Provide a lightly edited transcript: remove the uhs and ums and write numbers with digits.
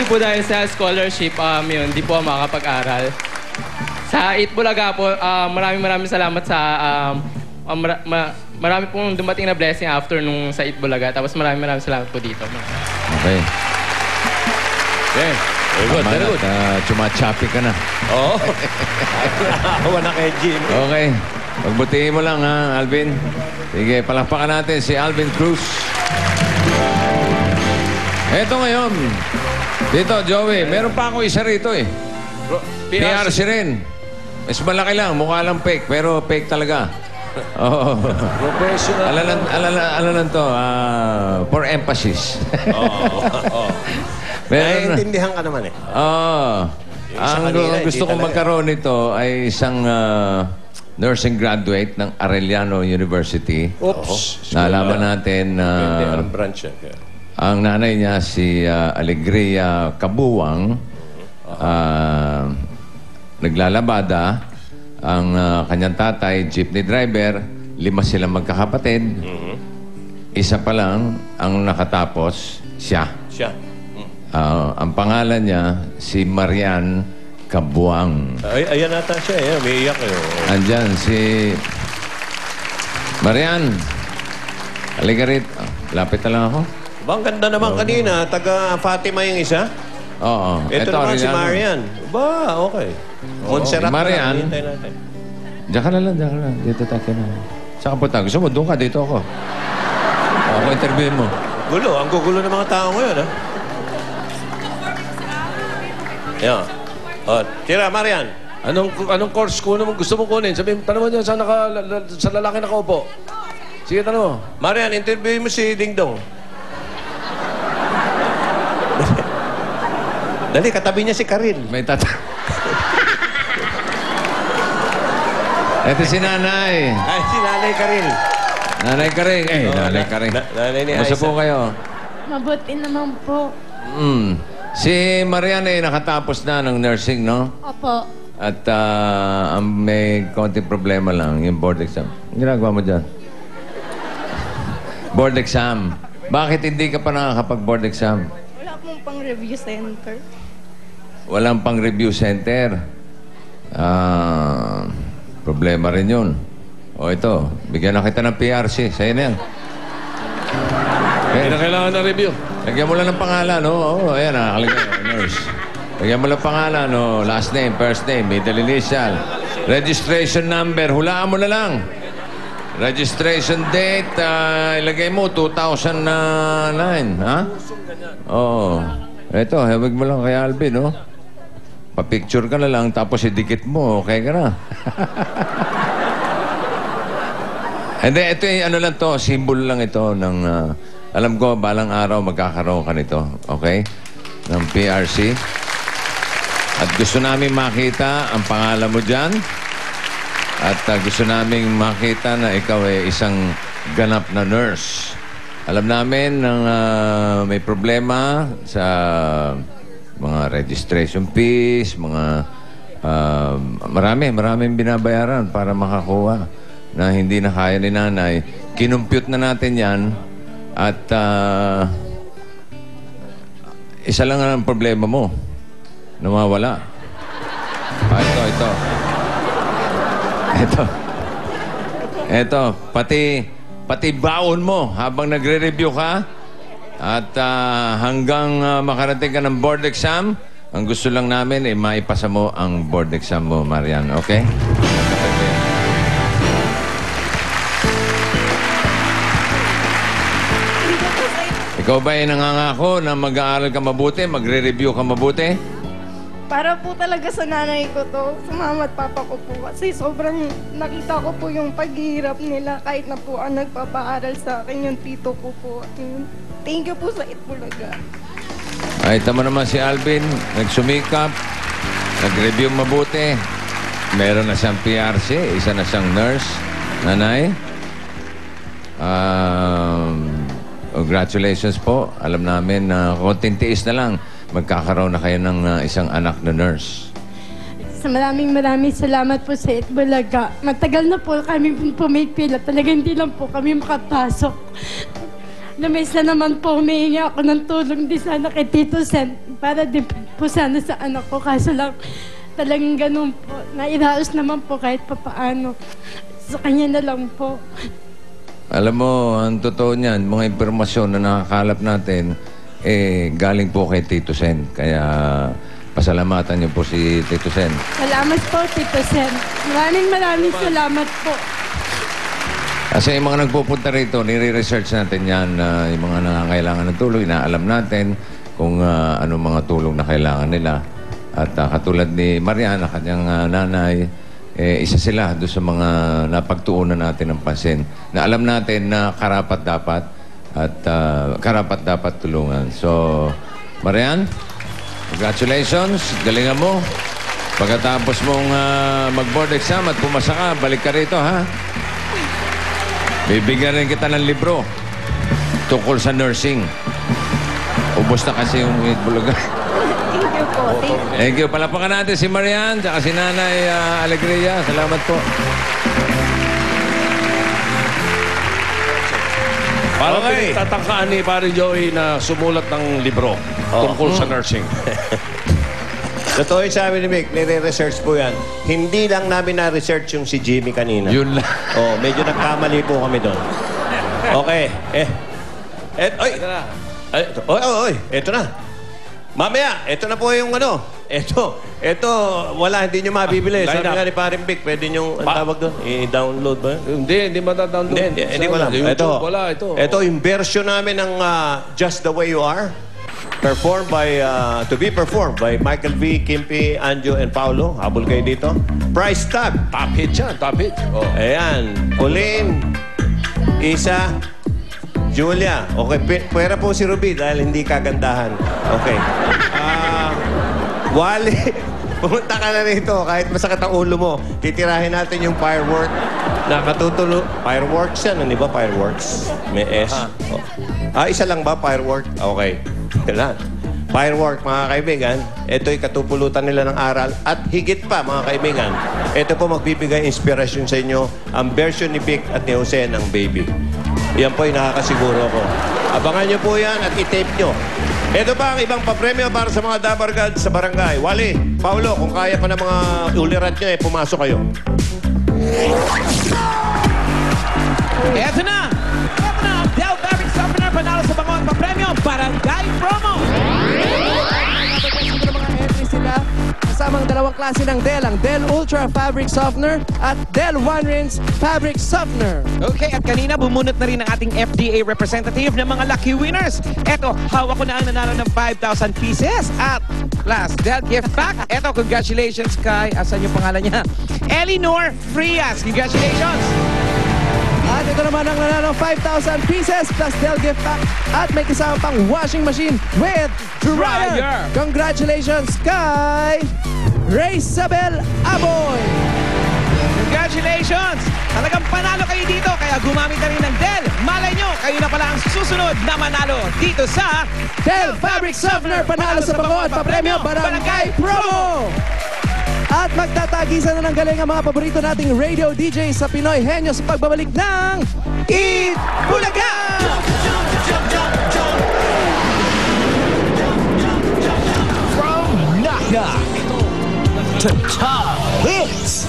Actually po dahil sa scholarship, yun, di po ako makakapag-aral. Sa Itbulaga po, maraming salamat sa marami pong dumating na blessing after nung sa Itbulaga. Tapos maraming salamat po dito. Okay. Okay. Very good, very good. Chumachapi ka na. Oo. Nakahawa na kay Jim. Okay. Pagbutihin mo lang, ha, Alvin. Sige, palakpakan natin si Alvin Cruz. Eto ngayon. Dito, Joey, meron pa ako isa rito eh. PRC rin. Mas malaki lang, mukha lang fake, pero fake talaga. Oo. Professional. Alalan to, for emphasis. Oo. Naiintindihan ka naman eh. Oo. Ang gusto kong magkaroon nito ay isang nursing graduate ng Arellano University. Oops. Nalaman natin na anong branch yan? ang nanay niya si Alegria Kabuwang, naglalabada. Ang kanyang tatay, jeepney driver, 5 silang magkakapatid. Isa pa lang ang nakatapos, siya. Ang pangalan niya, si Marian Kabuwang. Ayan nata siya eh. May iyak eh. Andyan si Marian. Halika rito. Lapit na lang ako. Ang ganda naman kanina. Taga Fatima yung isa. Oo. Ito naman si Marian. Ba, okay. Montserrat Marian. na lang. Natin. Diyan ka na lang. Dito tayo na. Saan ka punta? Gusto mo? Doon ka. Dito ako. Ako interview mo. Gulo. Ang gugulo ng mga tao ngayon, ha? Yeah. Tira, Marian. Anong course gusto mo kunin? Sabihin, tanong mo dyan sa lalaki nakaupo. Sige, tanong mo. Marian, interview mo si Ding Dong. Dali, katabi niya si Karin. May Ito si Nanay. Ay, si Nanay Karin. Nanay Karing. Nanay Karing. Nanay ni Kumusta Aiza. po kayo? Mabuti naman po. Si Marian ay nakatapos na ng nursing, no? Opo. At may konting problema lang, yung board exam. Ang ginagawa mo dyan? Board exam. Bakit hindi ka pa nakakapag-board exam? Wala pong pang-review center. Walang pang-review center. Problema rin yun. O ito, bigyan na kita ng PRC. Sa'yo na yan. Hindi na kailangan na review. Lagyan mo lang ng pangalan, no? Oo, ayan, nakalagay. Nurse. Lagyan mo lang pangalan, no? Last name, first name, middle initial. Registration number, hulaan mo na lang. Registration date, ilagay mo, 2009, ha? Oo. Ito, hawag mo lang kay Alvin, no? Pa-picture ka na lang, tapos idikit mo, okay ka na. Hindi, ito yung ano lang to, symbol lang ito ng... alam ko, balang araw magkakaroon ka nito, okay? Ng PRC. At gusto namin makita ang pangalan mo dyan. At gusto namin makita na ikaw ay isang ganap na nurse. Alam namin na may problema sa mga registration fees, mga maraming binabayaran para makakuha na hindi na kaya ni nanay. Kinumpute na natin yan. At isa lang ang problema mo. Nawawala. Ito. Pati baon mo habang nagre-review ka. At hanggang makarating ka ng board exam, ang gusto lang namin ay maipasa mo ang board exam mo, Marian. Okay? Ikaw ba ay nangangako na mag-aaral ka mabuti, magre-review ka mabuti? Para po talaga sa nanay ko to, sa mama at papa ko po. Kasi sobrang nakita ko po yung paghihirap nila kahit na po ang nagpapaaral sa akin yung tito ko po. Thank you po sa Itbulaga. Ay, tama naman si Alvin. Nagsumikap. Nag-review mabuti. Meron na siyang PRC. Isa na siyang nurse. Nanay? Congratulations po. Alam namin na konting tiis na lang. Magkakaroon na kayo ng isang anak na nurse. Maraming salamat po sa Itbulaga. Matagal na po kami pumipila. Talaga hindi lang po kami makapasok. Lumis na naman po, humihingi ako ng tulong din sana kay Tito Sen para din po sana sa anak ko. Kaso lang, talagang ganun po. Nairaos naman po kahit papaano. Sa kanya na lang po. Alam mo, ang totoo niyan, mga impormasyon na nakakalap natin, galing po kay Tito Sen. Kaya pasalamatan niyo po si Tito Sen. Salamat po, Tito Sen. Maraming salamat po. Kasi yung mga nagpupunta rito, nire-research natin yan, yung mga nangangailangan ng tulong, inaalam natin kung anong mga tulong na kailangan nila. At katulad ni Mariana, kanyang nanay, isa sila doon sa mga napagtuunan natin ng pansin. Na alam natin na karapat-dapat at karapat-dapat tulungan. So, Marian, congratulations. Galingan mo. Pagkatapos mong mag-board exam at pumasa ka, balik ka rito, ha? Bibigyan rin kita ng libro tungkol sa nursing. Ubus na kasi yung Bulaga. Thank you po. Thank you. Palapakan natin si Marian at si Nanay Alegria. Salamat po. Parang tatangkaan ni Pare Joey na sumulat ng libro tungkol sa nursing. Totoo yung sabi ni Mick, nire-research po yan. Hindi lang namin na-research yung si Jimmy kanina. Yun lang. Oh, medyo nagkamali po kami doon. Okay. Eto na. Mamaya, eto na po yung ano. Eto, wala, hindi nyo mabibili. Sabi nga ni Paring Vic, pwede nyo, ang tawag doon, i-download ba? Hindi matadownload. Hindi ko alam. YouTube, wala, ito. Ito, yung version namin ng Just the Way You Are. Performed by, to be performed by Michael V, Kimpi, Anjo, and Paulo. Habol kayo dito. Price tag. Top hit yan, top hit. Oh. Ayan. Pauline, Isa, Julia. Okay, pwera po si Ruby dahil hindi kagandahan. Okay. Wally, pumunta ka na rito. Kahit masakit ang ulo mo, titirahin natin yung firework na katutulo. Fireworks yan, hindi ba? Fireworks. May S. Oh. Isa lang ba? Firework? Okay. Kailan? Firework, mga kaibigan. Ito'y katupulutan nila ng aral. At higit pa, mga kaibigan, ito po magbibigay inspirasyon sa inyo ang version ni Vic at ni Jose ng Baby. Yan po'y nakakasiguro ko. Abangan nyo po yan at i-tape nyo. Ito pa ang ibang papremyo para sa mga Dabargad sa barangay. Wally, Paulo, kung kaya pa ng mga ulirat nyo, pumasok kayo. Eto na! Ang Del Fabric Softener panalo sa bangon papremyo Barangay Promo! Napagpasin ko ng mga entries sila kasamang dalawang klase ng Del, ang Del Ultra Fabric Softener at Del One Rinse Fabric Softener. Okay, at kanina bumunot na rin ang ating FDA representative ng mga lucky winners. Eto, hawak ko na ang nanalo ng 5,000 pieces at plus Del gift pack. Eto, congratulations kay, asan yung pangalan niya? Elinor Frias. Congratulations! At ito naman ang nanalo 5,000 pieces plus Del gift pack at may kasama pang washing machine with dryer. Congratulations kay Raysabel Aboy. Congratulations! Talagang panalo kayo dito kaya gumamit na rin ng Del. Malay nyo, kayo na pala ang susunod na manalo dito sa Del Fabric Softener panalo sa bangon papremyo Barangay Promo! At magtatagisan na ng galing ang mga paborito nating radio DJ sa Pinoy Henyo sa pagbabalik ng Eat Bulaga! From Knock Knock to Top Hits!